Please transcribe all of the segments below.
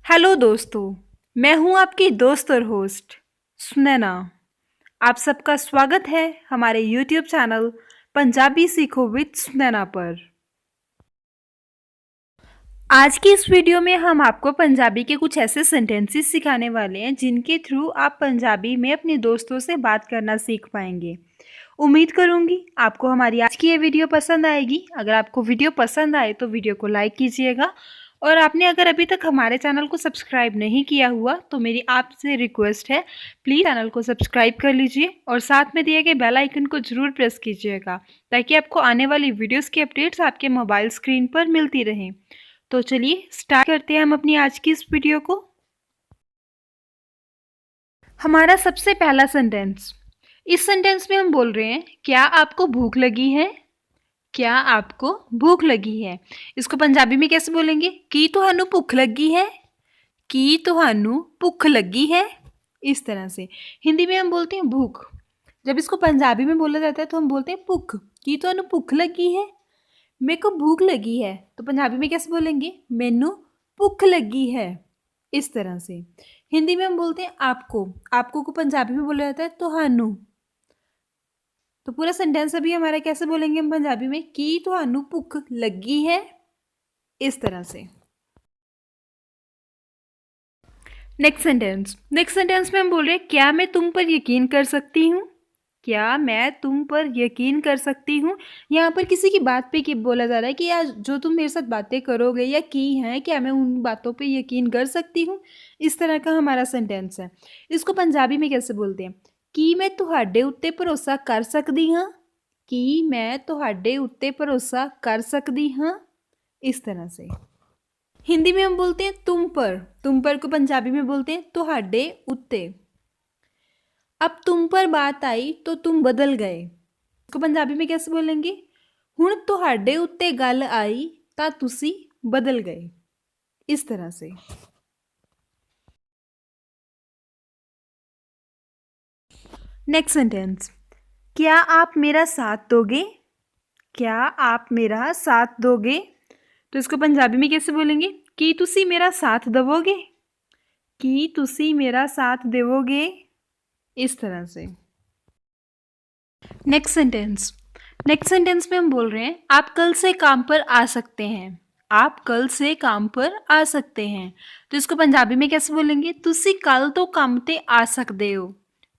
Hello दोस्तों, मैं हूं आपकी दोस्त और होस्ट सुनैना। आप सबका स्वागत है हमारे यूट्यूब चैनल पंजाबी सीखो विद सुनैना पर। आज की इस वीडियो में हम आपको पंजाबी के कुछ ऐसे सेंटेंसेस सिखाने वाले हैं जिनके थ्रू आप पंजाबी में अपने दोस्तों से बात करना सीख पाएंगे। उम्मीद करूंगी आपको हमारी आज की ये वीडियो पसंद आएगी। अगर आपको वीडियो पसंद आए तो वीडियो को लाइक कीजिएगा और आपने अगर अभी तक हमारे चैनल को सब्सक्राइब नहीं किया हुआ तो मेरी आपसे रिक्वेस्ट है, प्लीज़ चैनल को सब्सक्राइब कर लीजिए और साथ में दिए गए बेल आइकन को ज़रूर प्रेस कीजिएगा ताकि आपको आने वाली वीडियोस की अपडेट्स आपके मोबाइल स्क्रीन पर मिलती रहें। तो चलिए स्टार्ट करते हैं हम अपनी आज की इस वीडियो को। हमारा सबसे पहला सेंटेंस, इस सेंटेंस में हम बोल रहे हैं, क्या आपको भूख लगी है? क्या आपको भूख लगी है? इसको पंजाबी में कैसे बोलेंगे? की तुहानू भुख लगी है? की तुहानू भुख लगी है? इस तरह से। हिंदी में हम बोलते हैं भूख। जब इसको पंजाबी में बोला जाता है तो हम बोलते हैं भुख। की तुहानू भुख लगी है? मेरे को भूख लगी है, तो पंजाबी में कैसे बोलेंगे? मैनू भुख लगी है। इस तरह से। हिंदी में हम बोलते हैं आपको। आपको को पंजाबी में बोला जाता है तुहानू। तो पूरा सेंटेंस अभी हमारा कैसे बोलेंगे हम पंजाबी में? कि तुहानू भुख लगी है? इस तरह से। नेक्स्ट सेंटेंस में हम बोल रहे हैं, क्या मैं तुम पर यकीन कर सकती हूँ? क्या मैं तुम पर यकीन कर सकती हूँ? यहाँ पर किसी की बात पे बोला जा रहा है कि यार जो तुम मेरे साथ बातें करोगे या की हैं, क्या मैं उन बातों पे यकीन कर सकती हूँ? इस तरह का हमारा सेंटेंस है। इसको पंजाबी में कैसे बोलते हैं? कि मैं तुहाडे उत्ते भरोसा कर सकती हाँ? कि मैं तुहाडे उत्ते भरोसा कर सकती हाँ? इस तरह से। हिंदी में हम बोलते हैं तुम पर। तुम पर को पंजाबी में बोलते हैं तुहाडे उत्ते। अब तुम पर बात आई तो तुम बदल गए। इसको पंजाबी में कैसे बोलेंगे? हुण तुहाडे उत्ते गल आई तां तुसी बदल गए। इस तरह से। नेक्स्ट सेंटेंस, क्या आप मेरा साथ दोगे? क्या आप मेरा साथ दोगे? तो इसको पंजाबी में कैसे बोलेंगे? कि तुसी मेरा साथ दवोगे? कि तुसी मेरा साथ देवोगे? इस तरह से। नेक्स्ट सेंटेंस में हम बोल रहे हैं, आप कल से काम पर आ सकते हैं। आप कल से काम पर आ सकते हैं। तो इसको पंजाबी में कैसे बोलेंगे? तुसी कल तो काम ते आ सकते हो।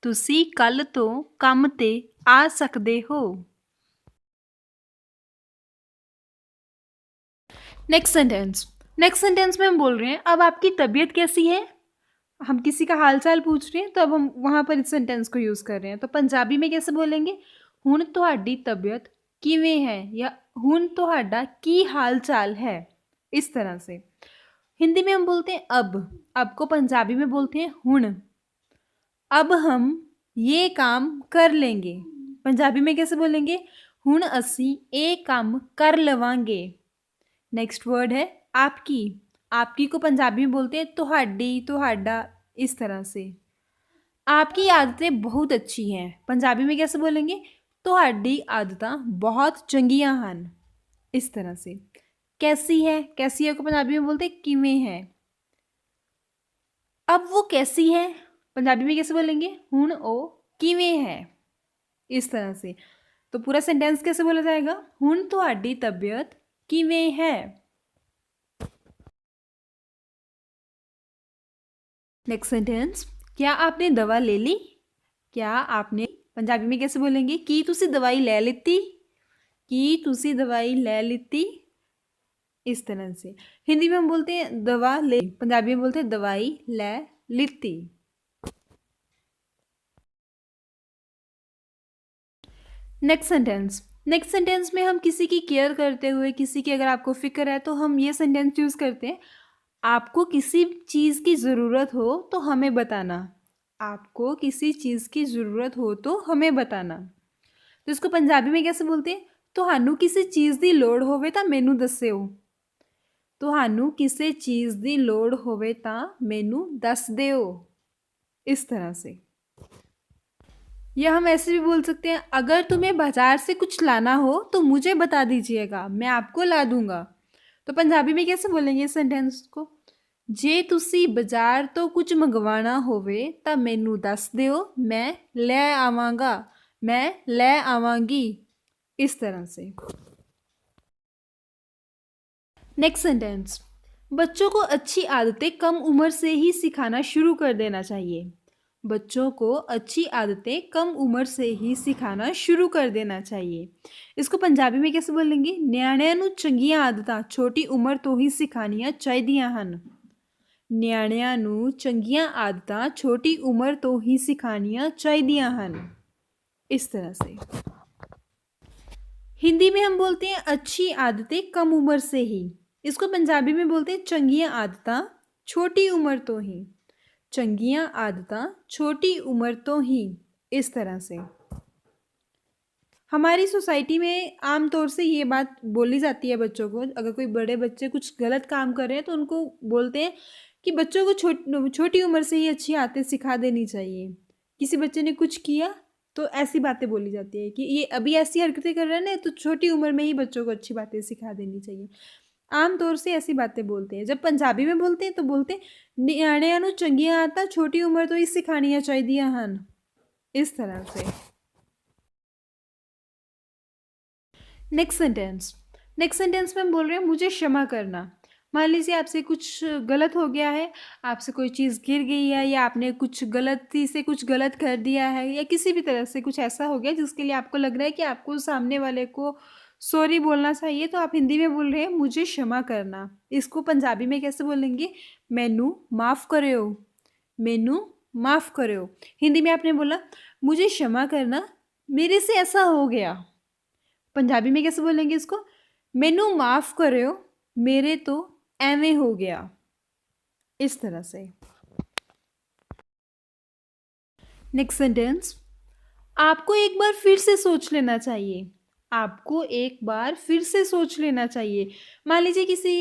तुसी कल तो काम ते आ सकते हो। नेक्स्ट सेंटेंस में हम बोल रहे हैं, अब आपकी तबीयत कैसी है? हम किसी का हाल चाल पूछ रहे हैं तो अब हम वहाँ पर इस सेंटेंस को यूज़ कर रहे हैं। तो पंजाबी में कैसे बोलेंगे? हुण तुहाडी तबीयत किवें है या हुण तुहाडा की हाल चाल है? इस तरह से। हिंदी में हम बोलते हैं अब को पंजाबी में बोलते हैं हुण। अब हम ये काम कर लेंगे। पंजाबी में कैसे बोलेंगे? हुण असी ये काम कर लवांगे। नेक्स्ट वर्ड है आपकी। आपकी को पंजाबी में बोलते हैं तुहाडी, तुहाडा। इस तरह से। आपकी आदतें बहुत अच्छी हैं। पंजाबी में कैसे बोलेंगे? तुहाडी आदतां बहुत चंगियां हन। इस तरह से। कैसी है? कैसी है को पंजाबी में बोलते हैं किवें है। अब वो कैसी है? पंजाबी में कैसे बोलेंगे? हुण ओ किवें है। इस तरह से। तो पूरा सेंटेंस कैसे बोला जाएगा? हुण तुहाडी तबीयत किवें है। नेक्स्ट सेंटेंस, क्या आपने दवा ले ली? क्या आपने, पंजाबी में कैसे बोलेंगे? की तुसी दवाई ले लिती? की तुसी दवाई ले लिती? इस तरह से। हिंदी में हम बोलते हैं दवा ले, पंजाबी में बोलते हैं दवाई ले लिती। नेक्स्ट सेंटेंस में हम किसी की केयर करते हुए, किसी की अगर आपको फिक्र है तो हम ये सेंटेंस यूज़ करते हैं, आपको किसी चीज़ की ज़रूरत हो तो हमें बताना। आपको किसी चीज़ की ज़रूरत हो तो हमें बताना। तो इसको पंजाबी में कैसे बोलते हैं? तुहानू किसी चीज़ की लोड़ होवे तां मैनू दस्सिओ। तुहानू किसी चीज़ की लोड़ होवे तां मैनू दस दिओ। इस तरह से। या हम ऐसे भी बोल सकते हैं, अगर तुम्हें बाज़ार से कुछ लाना हो तो मुझे बता दीजिएगा, मैं आपको ला दूंगा। तो पंजाबी में कैसे बोलेंगे इस सेंटेंस को? ਜੇ ਤੁਸੀਂ ਬਾਜ਼ਾਰ ਤੋਂ ਕੁਝ ਮੰਗਵਾਉਣਾ ਹੋਵੇ ਤਾਂ ਮੈਨੂੰ ਦੱਸ ਦਿਓ, मैं ले आवांगा, मैं ले आवांगी। इस तरह से। नेक्स्ट सेंटेंस, बच्चों को अच्छी आदतें कम उम्र से ही सिखाना शुरू कर देना चाहिए। बच्चों को अच्छी आदतें कम उम्र से ही सिखाना शुरू कर देना चाहिए। इसको पंजाबी में कैसे बोलेंगे? ਨਿਆਣਿਆਂ ਨੂੰ ਚੰਗੀਆਂ ਆਦਤਾਂ ਛੋਟੀ ਉਮਰ ਤੋਂ ਹੀ ਸਿਖਾਉਣੀਆਂ ਚਾਹੀਦੀਆਂ ਹਨ। ਨਿਆਣਿਆਂ ਨੂੰ ਚੰਗੀਆਂ ਆਦਤਾਂ ਛੋਟੀ ਉਮਰ ਤੋਂ ਹੀ ਸਿਖਾਉਣੀਆਂ ਚਾਹੀਦੀਆਂ ਹਨ। इस तरह से। हिंदी में हम बोलते हैं अच्छी आदतें कम उम्र से ही। इसको पंजाबी में बोलते हैं चंगियां आदतां छोटी उम्र तो ही। चंगियां आदतां छोटी उम्र तो ही। इस तरह से। हमारी सोसाइटी में आम तौर से ये बात बोली जाती है बच्चों को, अगर कोई बड़े बच्चे कुछ गलत काम कर रहे हैं तो उनको बोलते हैं कि बच्चों को छोटी उम्र से ही अच्छी आदतें सिखा देनी चाहिए। किसी बच्चे ने कुछ किया तो ऐसी बातें बोली जाती है कि ये अभी ऐसी हरकतें कर रहे हैं ना, तो छोटी उम्र में ही बच्चों को अच्छी बातें सिखा देनी चाहिए। आम तौर से ऐसी बातें बोलते हैं। जब पंजाबी में बोलते हैं तो बोलते हैं ਨਿਆਣਿਆਂ ਨੂੰ ਚੰਗੀਆਂ ਆਦਤਾਂ ਛੋਟੀ ਉਮਰ ਤੋਂ ਹੀ ਸਿਖਾਉਣੀਆਂ ਚਾਹੀਦੀਆਂ ਹਨ। इस तरह से। नेक्स्ट सेंटेंस में हम बोल रहे हैं मुझे क्षमा करना। मान लीजिए आपसे कुछ गलत हो गया है, आपसे कोई चीज़ गिर गई है, या आपने कुछ गलती से कुछ गलत कर दिया है, या किसी भी तरह से कुछ ऐसा हो गया जिसके लिए आपको लग रहा है कि आपको सामने वाले को सॉरी बोलना चाहिए, तो आप हिंदी में बोल रहे हैं मुझे क्षमा करना। इसको पंजाबी में कैसे बोलेंगे? मैनू माफ़ करो, मैनू माफ़ करो। हिंदी में आपने बोला मुझे क्षमा करना, मेरे से ऐसा हो गया। पंजाबी में कैसे बोलेंगे इसको? मैनू माफ़ करो, मेरे तो एवें हो गया। इस तरह से। नेक्स्ट सेंटेंस, आपको एक बार फिर से सोच लेना चाहिए। आपको एक बार फिर से सोच लेना चाहिए। मान लीजिए किसी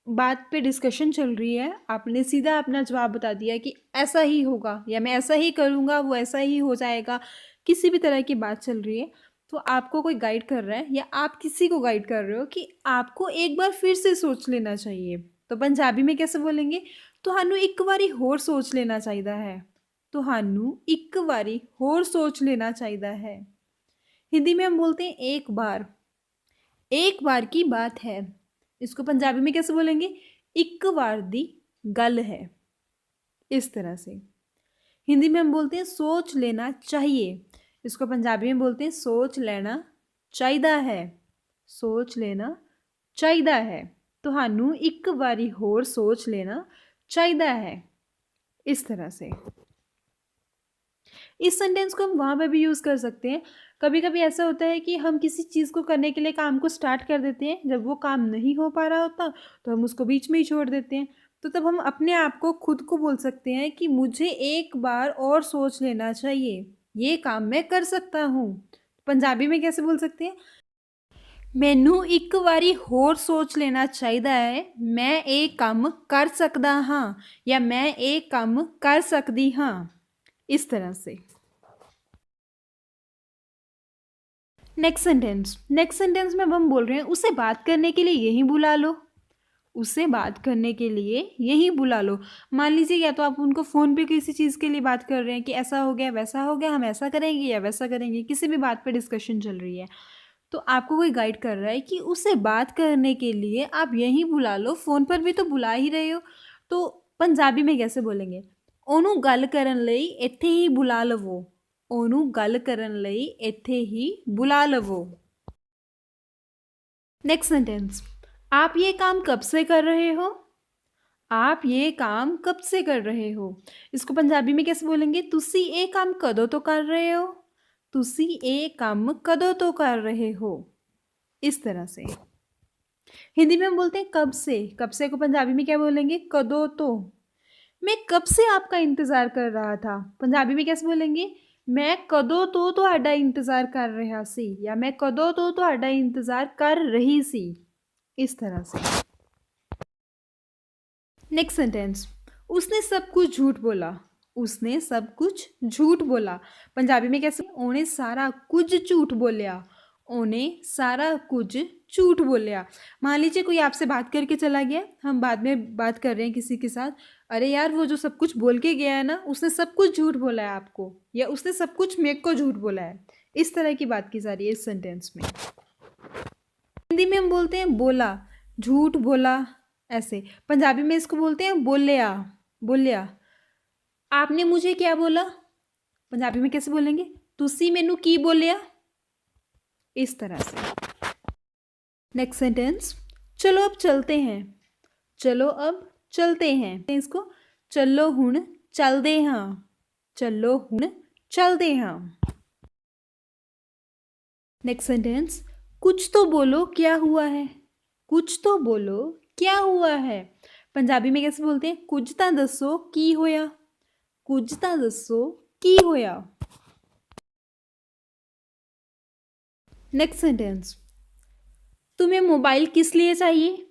बात पे डिस्कशन चल रही है, आपने सीधा अपना जवाब बता दिया कि ऐसा ही होगा, या मैं ऐसा ही करूँगा, वो ऐसा ही हो जाएगा। किसी भी तरह की बात चल रही है तो आपको कोई गाइड कर रहा है, या आप किसी को गाइड कर रहे हो कि आपको एक बार फिर से सोच लेना चाहिए, तो पंजाबी में कैसे बोलेंगे? तुहानू एक बारी होर सोच लेना चाहिए है। तुहानू एक बारी होर सोच लेना चाहिए है। हिंदी में हम बोलते हैं एक बार की बात है। इसको पंजाबी में कैसे बोलेंगे? एक बार दी गल है। इस तरह से। हिंदी में हम बोलते हैं सोच लेना चाहिए। इसको पंजाबी में बोलते हैं सोच लेना चाहिए है। सोच लेना चाहिए है। तुहानू एक बारी होर सोच लेना चाहिए है। इस तरह से। इस सेंटेंस को हम वहाँ पर भी यूज़ कर सकते हैं। कभी कभी ऐसा होता है कि हम किसी चीज़ को करने के लिए काम को स्टार्ट कर देते हैं, जब वो काम नहीं हो पा रहा होता तो हम उसको बीच में ही छोड़ देते हैं। तो तब हम अपने आप को खुद को बोल सकते हैं कि मुझे एक बार और सोच लेना चाहिए, ये काम मैं कर सकता हूँ। पंजाबी में कैसे बोल सकते हैं? मैनू एक बारी होर सोच लेना चाहिए है, मैं एक काम कर सकता हाँ, या मैं एक काम कर सकती हाँ। इस तरह से। नेक्स्ट सेंटेंस में हम बोल रहे हैं उसे बात करने के लिए यहीं बुला लो। उसे बात करने के लिए यहीं बुला लो। मान लीजिए या तो आप उनको फ़ोन पे किसी चीज़ के लिए बात कर रहे हैं कि ऐसा हो गया, वैसा हो गया, हम ऐसा करेंगे या वैसा करेंगे, किसी भी बात पे डिस्कशन चल रही है, तो आपको कोई गाइड कर रहा है कि उसे बात करने के लिए आप यहीं बुला लो। फ़ोन पर भी तो बुला ही रहे हो, तो पंजाबी में कैसे बोलेंगे? ओनू गल करन लई इत्थे ही बुला लवो। ओनू गल करन लई इत्थे ही बुला लवो। नेक्स्ट सेंटेंस, आप ये काम कब से कर रहे हो? आप ये काम कब से कर रहे हो? इसको पंजाबी में कैसे बोलेंगे? तुसी ये काम कदों तो कर रहे हो। तुसी ये काम कदों तो कर रहे हो। इस तरह से। हिंदी में हम बोलते हैं कब से। कब से को पंजाबी में क्या बोलेंगे? कदों तो। मैं कब से आपका इंतज़ार कर रहा था। पंजाबी में कैसे बोलेंगे? मैं कदों तो तुहाडा इंतज़ार कर रहा सी, या मैं कदों तो तुहाडा इंतज़ार कर रही सी। इस तरह से। नेक्स्ट सेंटेंस, उसने सब कुछ झूठ बोला। उसने सब कुछ झूठ बोला। पंजाबी में कैसे? उन्हें सारा कुछ झूठ बोलिया। उन्हें सारा कुछ झूठ बोलिया। मान लीजिए कोई आपसे बात करके चला गया, हम बाद में बात कर रहे हैं किसी के साथ, अरे यार वो जो सब कुछ बोल के गया है ना, उसने सब कुछ झूठ बोला है आपको, या उसने सब कुछ मेरे को झूठ बोला है। इस तरह की बात की जा रही है इस सेंटेंस में। हिंदी में हम बोलते हैं बोला, झूठ बोला, ऐसे। पंजाबी में इसको बोलते हैं बोलिया, बोलिया। आपने मुझे क्या बोला, पंजाबी में कैसे बोलेंगे, तुसी मैनू की बोलिया, इस तरह से। नेक्स्ट सेंटेंस, चलो अब चलते हैं। चलो अब चलते हैं, इसको चलो हुण चलदे हां, चलो हुण चलदे हां। नेक्स्ट सेंटेंस, कुछ तो बोलो क्या हुआ है, कुछ तो बोलो क्या हुआ है। पंजाबी में कैसे बोलते हैं, कुछ तां दसो की होया, कुछ तां दसो की होया। नेक्स्ट सेंटेंस, तुम्हें मोबाइल किस लिए चाहिए।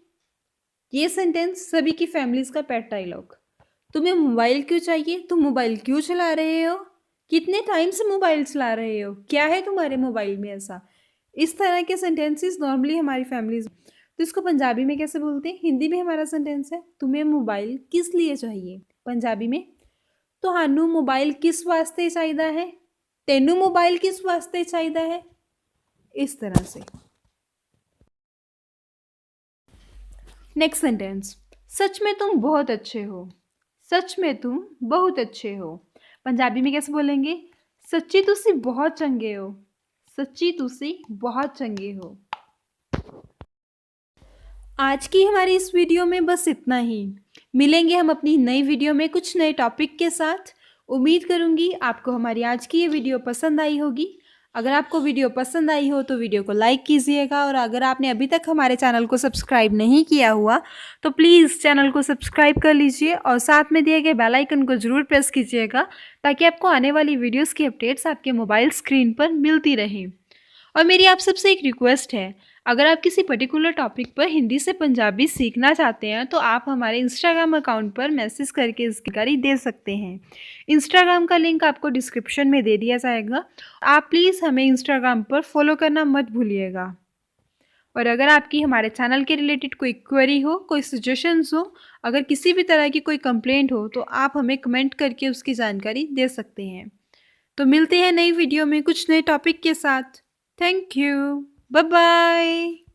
ये सेंटेंस सभी की फैमिलीज का पेट डायलॉग। तुम्हें मोबाइल क्यों चाहिए, तुम मोबाइल क्यों चला रहे हो, कितने टाइम से मोबाइल चला रहे हो, क्या है तुम्हारे मोबाइल में ऐसा। इस तरह के सेंटेंसेस नॉर्मली हमारी फैमिलीज। तो इसको पंजाबी में कैसे बोलते हैं, हिंदी में हमारा सेंटेंस है, तुम्हें मोबाइल किस लिए चाहिए। पंजाबी में, तुहानू मोबाइल किस वास्ते चाहिए है, तेनू मोबाइल किस वास्ते चाहिए है, इस तरह से। नेक्स्ट सेंटेंस, सच में तुम बहुत अच्छे हो, सच में तुम बहुत अच्छे हो। पंजाबी में कैसे बोलेंगे, सच्ची तुसी बहुत चंगे हो, सच्ची तुसी बहुत चंगे हो। आज की हमारी इस वीडियो में बस इतना ही। मिलेंगे हम अपनी नई वीडियो में कुछ नए टॉपिक के साथ। उम्मीद करूंगी आपको हमारी आज की ये वीडियो पसंद आई होगी। अगर आपको वीडियो पसंद आई हो तो वीडियो को लाइक कीजिएगा, और अगर आपने अभी तक हमारे चैनल को सब्सक्राइब नहीं किया हुआ तो प्लीज़ चैनल को सब्सक्राइब कर लीजिए, और साथ में दिए गए बेल आइकन को ज़रूर प्रेस कीजिएगा, ताकि आपको आने वाली वीडियोस की अपडेट्स आपके मोबाइल स्क्रीन पर मिलती रहें। और मेरी आप सबसे एक रिक्वेस्ट है, अगर आप किसी पर्टिकुलर टॉपिक पर हिंदी से पंजाबी सीखना चाहते हैं तो आप हमारे इंस्टाग्राम अकाउंट पर मैसेज करके इसकी जानकारी दे सकते हैं। इंस्टाग्राम का लिंक आपको डिस्क्रिप्शन में दे दिया जाएगा। आप प्लीज़ हमें इंस्टाग्राम पर फॉलो करना मत भूलिएगा। और अगर आपकी हमारे चैनल के रिलेटेड कोई क्वेरी हो, कोई सजेशंस हो, अगर किसी भी तरह की कोई कंप्लेंट हो, तो आप हमें कमेंट करके उसकी जानकारी दे सकते हैं। तो मिलते हैं नई वीडियो में कुछ नए टॉपिक के साथ। Thank you, bye bye.